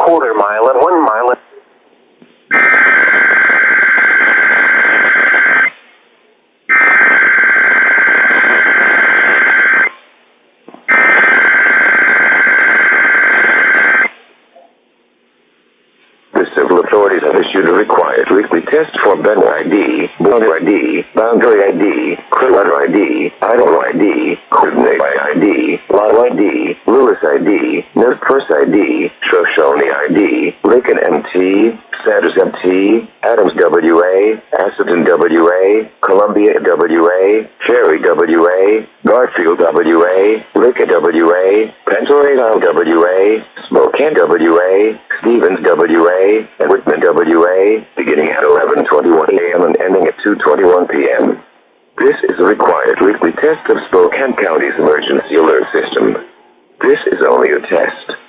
1/4 mile and 1 mile. The civil authorities have issued a required weekly test for Bender ID, Border ID, Boundary ID, Critter ID, Idaho ID, Coordinate ID, Lot ID, Lewis ID, Nurse Purse ID, Shoshone ID, Lincoln MT, Sanders MT, Adams WA, Atherton WA, Columbia WA, Ferry WA, Garfield WA, Lincoln WA, Pennsylvania WA, Spokane WA, Stevens WA, and Whitman WA, beginning at 11:21 a.m. and ending at 2:21 p.m. This is a required weekly test of Spokane County's emergency alert system. This is only a test.